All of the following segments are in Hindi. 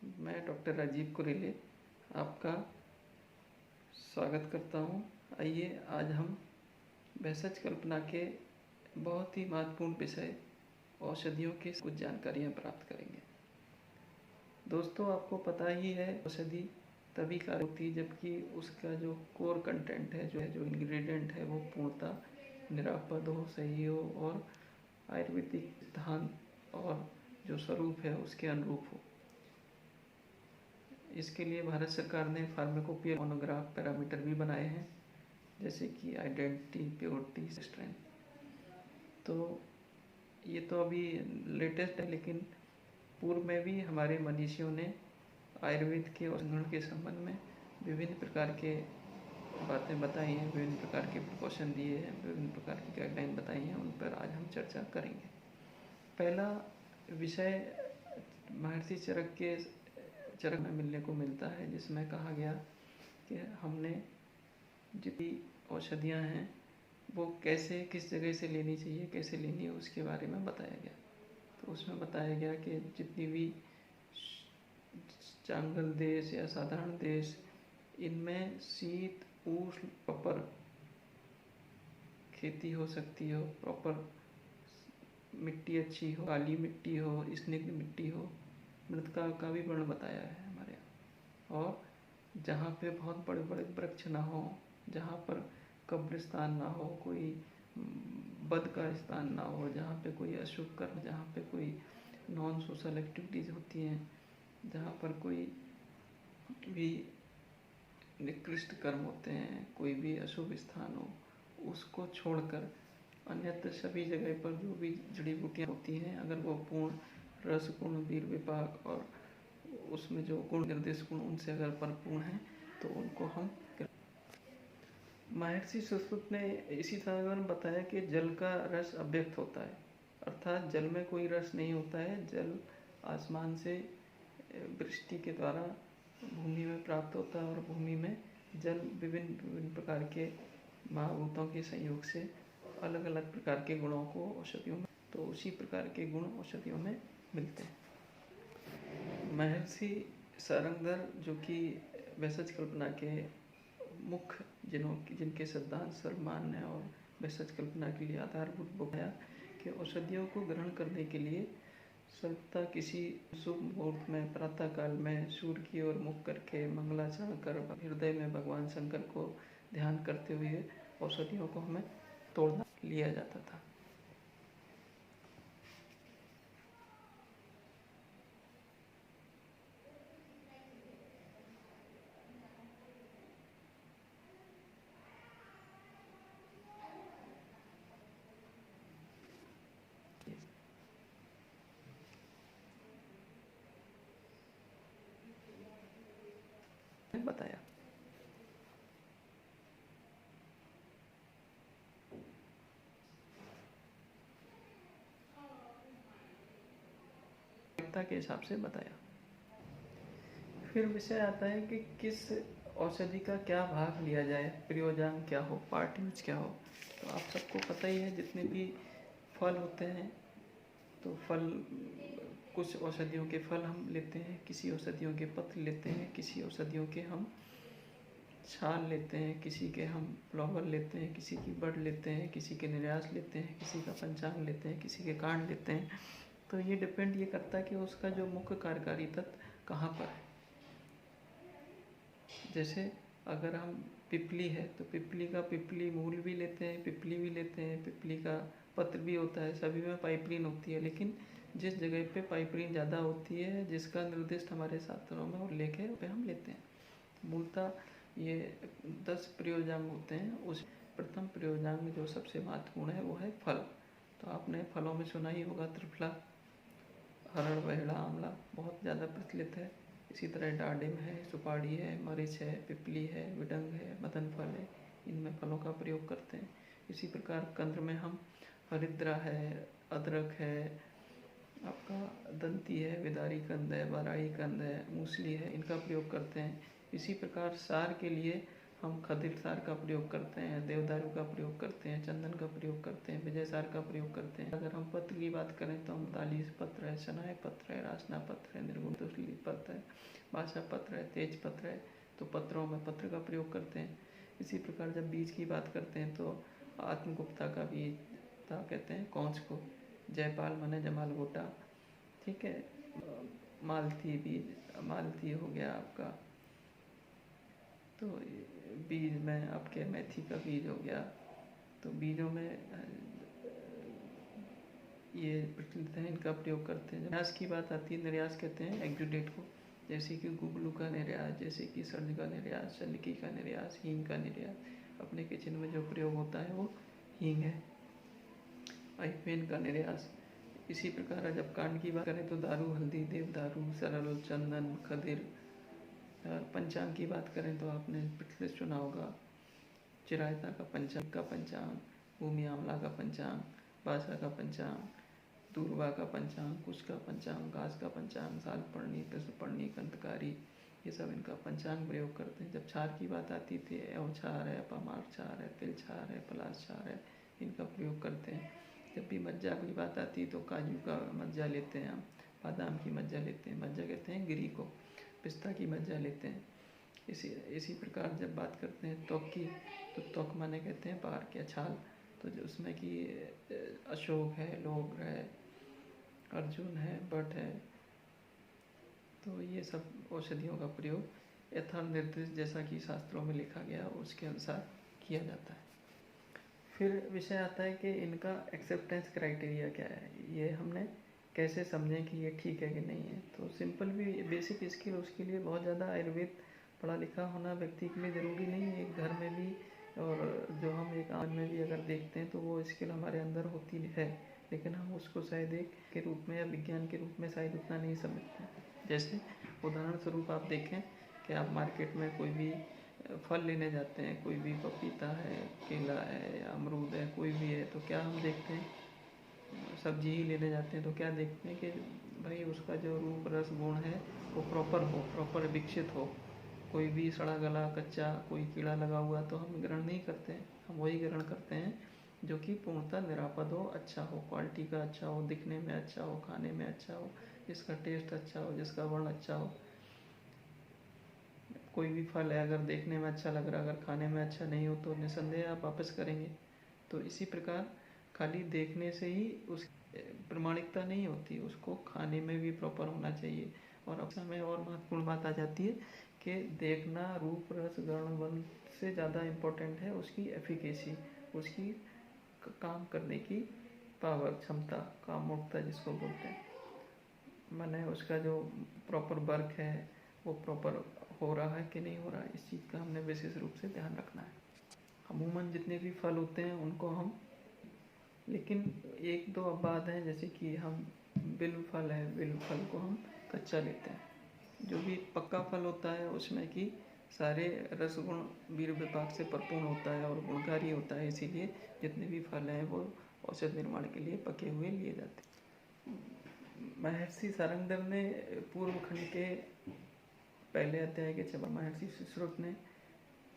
मैं डॉक्टर राजीव कुरेले आपका स्वागत करता हूँ। आइए आज हम भेषज कल्पना के बहुत ही महत्वपूर्ण विषय औषधियों की कुछ जानकारियाँ प्राप्त करेंगे। दोस्तों, आपको पता ही है औषधि तभी कार्य होती है जबकि उसका जो कोर कंटेंट है, जो इंग्रेडिएंट है, वो पूर्णतः निरापद हो, सही हो और आयुर्वेदिक सिद्धांत और जो स्वरूप है उसके अनुरूप हो। इसके लिए भारत सरकार ने फार्माकोपिया मोनोग्राफ पैरामीटर भी बनाए हैं, जैसे कि आइडेंटिटी, प्योरिटी, स्ट्रेंथ। तो ये तो अभी लेटेस्ट है, लेकिन पूर्व में भी हमारे मनीषियों ने आयुर्वेद के औषधि के संबंध में विभिन्न प्रकार के बातें बताई हैं, विभिन्न प्रकार के प्रिकॉशन दिए हैं, विभिन्न प्रकार की गाइडलाइन बताई हैं। उन पर आज हम चर्चा करेंगे। पहला विषय महर्षि चरक में मिलने को मिलता है, जिसमें कहा गया कि हमने जितनी औषधियाँ हैं वो कैसे, किस जगह से लेनी चाहिए, कैसे लेनी है, उसके बारे में बताया गया। तो उसमें बताया गया कि जितनी भी जंगल देश या साधारण देश, इनमें शीत उष्ण प्रॉपर खेती हो सकती हो, प्रॉपर मिट्टी अच्छी हो, काली मिट्टी हो, स्निग्ध मिट्टी हो, मृतिका का भी वर्ण बताया है हमारे यहाँ। और जहाँ पे बहुत बड़े बड़े वृक्ष ना हो, जहाँ पर कब्रिस्तान ना हो, कोई बद का स्थान ना हो, जहाँ पे कोई अशुभ कर्म, जहाँ पे कोई नॉन सोशल एक्टिविटीज़ होती हैं, जहाँ पर कोई भी निकृष्ट कर्म होते हैं, कोई भी अशुभ स्थान हो, उसको छोड़कर अन्यत्र सभी जगह पर जो भी जड़ी बूटियाँ होती हैं, अगर वो पूर्ण रस गुण, वीर विपाक और उसमें जो गुण निर्देश गुण उनसे अगर परिपूर्ण हैं तो उनको हम। महर्षि सुश्रुत ने इसी तरह बताया कि जल का रस अव्यक्त होता है, अर्थात जल में कोई रस नहीं होता है। जल आसमान से वृष्टि के द्वारा भूमि में प्राप्त होता है और भूमि में जल विभिन्न प्रकार के महाभूतों के संयोग से अलग अलग प्रकार के गुणों को औषधियों में, तो उसी प्रकार के गुण औषधियों में मिलते हैं। महर्षि सारंगधर, जो कि भेषज कल्पना के मुख्य जिनके सिद्धांत सर्वमान्य और भेषज कल्पना के लिए आधारभूत बुक है, कि औषधियों को ग्रहण करने के लिए सर्वथा किसी शुभ मुहूर्त में प्रातः काल में सूर्य की ओर मुख करके मंगलाचरण कर हृदय में भगवान शंकर को ध्यान करते हुए औषधियों को हमें तोड़ना लिया जाता था। बताया के हिसाब से बताया। फिर विषय आता है कि किस औषधि का क्या भाग लिया जाए, प्रयोजन क्या हो, पार्ट यूज क्या हो। तो आप सबको पता ही है, जितने भी फल होते हैं, तो फल, कुछ औषधियों के फल हम लेते हैं, किसी औषधियों के पत्र लेते हैं, किसी औषधियों के हम छाल लेते हैं, किसी के हम फ्लावर लेते हैं, किसी की बड़ लेते हैं, किसी के निर्यास लेते हैं, किसी का पंचांग लेते हैं, किसी के कांड लेते हैं। तो ये डिपेंड ये करता है कि उसका जो मुख्य कार्यकारी तत्व कहाँ पर है। जैसे अगर हम पिपली है तो पिपली का पिपली मूल भी लेते हैं, पिपली भी लेते हैं, पिपली का पत्र भी होता है, सभी में पाइपरीन होती है। लेकिन जिस जगह पे पाइपरीन ज़्यादा होती है, जिसका निर्दिष्ट हमारे शास्त्रों में उल्लेख है, पे हम लेते हैं। मूलतः ये 10 प्रयोजांग होते हैं। उस प्रथम प्रयोजांग जो सबसे महत्वपूर्ण है वो है फल। तो आपने फलों में सुना ही होगा, त्रिफला, हरड़, बहेड़ा, आंवला बहुत ज़्यादा प्रचलित है। इसी तरह डाडिम है, सुपारी है, मरीच है, पिपली है, विडंग है, मदन फल है, इनमें फलों का प्रयोग करते हैं। इसी प्रकार कंद में हम हरिद्रा है, अदरक है, आपका दंती है, विदारी कंद है, बाराई कंद है, मूसली है, इनका प्रयोग करते हैं। इसी प्रकार सार के लिए हम खदिर सार का प्रयोग करते हैं, देवदारू का प्रयोग करते हैं, चंदन का प्रयोग करते हैं, विजय सार का प्रयोग करते हैं। अगर हम पत्र की बात करें तो हम दालीस पत्र है, शनाय पत्र है, रासना पत्र है, निर्गुण तुलसी पत्र है, बासा पत्र है, तेज पत्र है, तो पत्रों में पत्र का प्रयोग करते हैं। इसी प्रकार जब बीज की बात करते हैं तो आत्मगुप्ता का बीज कहते हैं कौंच को, जयपाल माने जमाल गोटा, ठीक है, मालती बीज, मालती हो गया आपका, तो बीज में आपके मेथी का बीज हो गया। तो बीजों में ये प्रचलित है, इनका प्रयोग करते हैं। निर्यास की बात आती है, निर्यास कहते हैं एक्जुडेट को, जैसे कि गुगलू का निर्यास, जैसे कि सर्ज का निर्यास, चंदकी का निर्यास, हींग का निर्यास। अपने किचन में जो प्रयोग होता है वो हींग है। आईपेन का निर्यास। इसी प्रकार जब कांड की बात करें तो दारू, हल्दी, देवदारू, सरल, चंदन, खदिर। और पंचांग की बात करें तो आपने पिछले सुना होगा, चिरायता का पंचांग, भूमि आमला का पंचांग, बासा का पंचांग, दूरवा का पंचांग, कुश का पंचांग, घास का पंचांग, साल पढ़नी, कृष्ण पढ़नी, कंतकारी, ये सब इनका पंचांग प्रयोग करते हैं। जब क्षार की बात आती थी, अवक्षार है, पमार क्षार है, तिल क्षार है, पलाश क्षार है, इनका प्रयोग करते हैं। जब भी मज्जा की बात आती है तो काजू का मज्जा लेते हैं हम, बादाम की मज्जा लेते हैं, मज्जा कहते हैं गिरी को, पिस्ता की मज्जा लेते हैं। इसी प्रकार जब बात करते हैं त्वक की, तो त्वक माने कहते हैं पार्क या छाल, तो जो उसमें कि अशोक है, लोग है, अर्जुन है, बट है, तो ये सब औषधियों का प्रयोग यथा निर्दिष्ट जैसा कि शास्त्रों में लिखा गया उसके अनुसार किया जाता है। फिर विषय आता है कि इनका एक्सेप्टेंस क्राइटेरिया क्या है, ये हमने कैसे समझें कि ये ठीक है कि नहीं है। तो सिंपल भी बेसिक स्किल, उसके लिए बहुत ज़्यादा आयुर्वेद पढ़ा लिखा होना व्यक्ति के लिए ज़रूरी नहीं है। एक घर में भी और जो हम एक आंगन में भी अगर देखते हैं तो वो स्किल हमारे अंदर होती है, लेकिन हम उसको शायद एक के रूप में या विज्ञान के रूप में शायद उतना नहीं समझते। जैसे उदाहरण स्वरूप आप देखें कि आप मार्केट में कोई भी फल लेने जाते हैं, कोई भी पपीता है, केला है या अमरूद है, कोई भी है, तो क्या हम देखते हैं, सब्जी ही लेने जाते हैं तो क्या देखते हैं कि भाई उसका जो रूप रस गुण है वो प्रॉपर हो, प्रॉपर विकसित हो। कोई भी सड़ा गला कच्चा कोई कीड़ा लगा हुआ तो हम ग्रहण नहीं करते हैं, हम वही ग्रहण करते हैं जो कि पूर्णतः निरापद हो, अच्छा हो, क्वालिटी का अच्छा हो, दिखने में अच्छा हो, खाने में अच्छा हो, जिसका टेस्ट अच्छा हो, जिसका वर्ण अच्छा हो। कोई भी फल है, अगर देखने में अच्छा लग रहा, अगर खाने में अच्छा नहीं हो तो निसंदेह आप वापस करेंगे। तो इसी प्रकार खाली देखने से ही उस प्रमाणिकता नहीं होती, उसको खाने में भी प्रॉपर होना चाहिए। और अब समय और महत्वपूर्ण बात आ जाती है कि देखना रूप रस गण वर्ण से ज़्यादा इम्पोर्टेंट है उसकी एफिकेसी, उसकी काम करने की पावर, क्षमता, कामोक्ता जिसको बोलते हैं, माने उसका जो प्रॉपर वर्क है वो प्रॉपर हो रहा है कि नहीं हो रहा है, इस चीज़ का हमने विशेष रूप से ध्यान रखना है। अमूमन जितने भी फल होते हैं उनको हम, लेकिन एक दो बात है, जैसे कि हम बिल्व फल है, बिल्व फल को हम कच्चा लेते हैं। जो भी पक्का फल होता है उसमें कि सारे रसगुण वीर विपाक से परिपूर्ण होता है और गुणकारी होता है, इसीलिए जितने भी फल हैं वो औषध निर्माण के लिए पके हुए लिए जाते हैं। महर्षि सारंगधर ने पूर्व खंड के पहले अध्याय के महर्षि सुश्रुत ने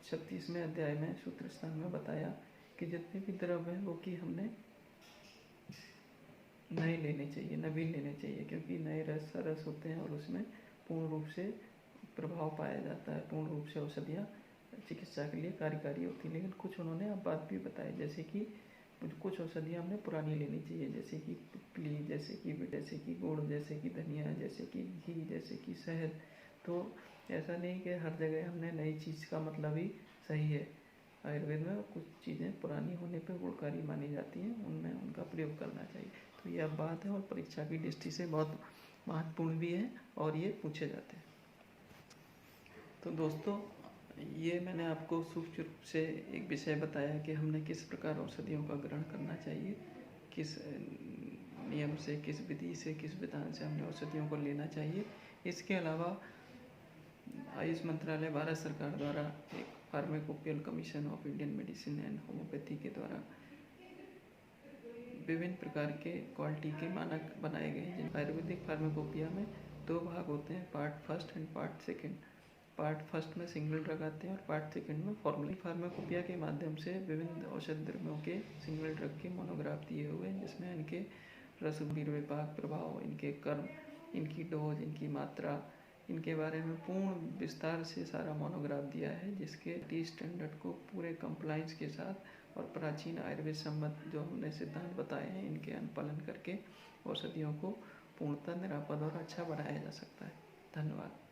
36वें अध्याय में सूत्र स्थान में बताया कि जितने भी द्रव्य हैं वो कि हमने नए लेने चाहिए, नवीन लेने चाहिए, क्योंकि नए रस होते हैं और उसमें पूर्ण रूप से प्रभाव पाया जाता है, पूर्ण रूप से औषधियाँ चिकित्सा के लिए कार्यकारी होती है। लेकिन कुछ उन्होंने अब बात भी बताई, जैसे कि कुछ औषधियाँ हमने पुरानी लेनी चाहिए, जैसे कि पिपली, जैसे कि गुड़, जैसे कि धनिया, जैसे कि घी, जैसे कि शहद। तो ऐसा नहीं कि हर जगह हमने नई चीज़ का मतलब ही सही है। आयुर्वेद में कुछ चीज़ें पुरानी होने पर गुणकारी मानी जाती हैं, उनमें उनका प्रयोग करना चाहिए। तो ये अब बात है और परीक्षा की दृष्टि से बहुत महत्वपूर्ण भी है और ये पूछे जाते हैं। तो दोस्तों, ये मैंने आपको सूक्ष्म रूप से एक विषय बताया कि हमने किस प्रकार औषधियों का ग्रहण करना चाहिए, किस नियम से, किस विधि से, किस विधान से हमने औषधियों को लेना चाहिए। इसके अलावा आयुष मंत्रालय भारत सरकार द्वारा एक pharmacopoeial commission of Indian medicine and homeopathy के द्वारा विभिन्न प्रकार के क्वालिटी के मानक बनाए गए हैं। आयुर्वेदिक फार्माकोपिया में दो भाग होते हैं, part first and part second. Part first में सिंगल ड्रग आते हैं और पार्ट सेकंड में फॉर्मूला। फार्माकोपिया के माध्यम से विभिन्न औषध द्रव्यों के सिंगल ड्रग के मोनोग्राफ दिए हुए हैं, जिसमें इनके रसगुण विपाक प्रभाव, इनके कर्म, इनकी डोज, इनकी मात्रा, इनके बारे में पूर्ण विस्तार से सारा मोनोग्राफ दिया है, जिसके टी स्टैंडर्ड को पूरे कंप्लाइंस के साथ और प्राचीन आयुर्वेद सम्मत जो हमने सिद्धांत बताए हैं इनके अनुपालन करके औषधियों को पूर्णतः निरापद और अच्छा बनाया जा सकता है। धन्यवाद।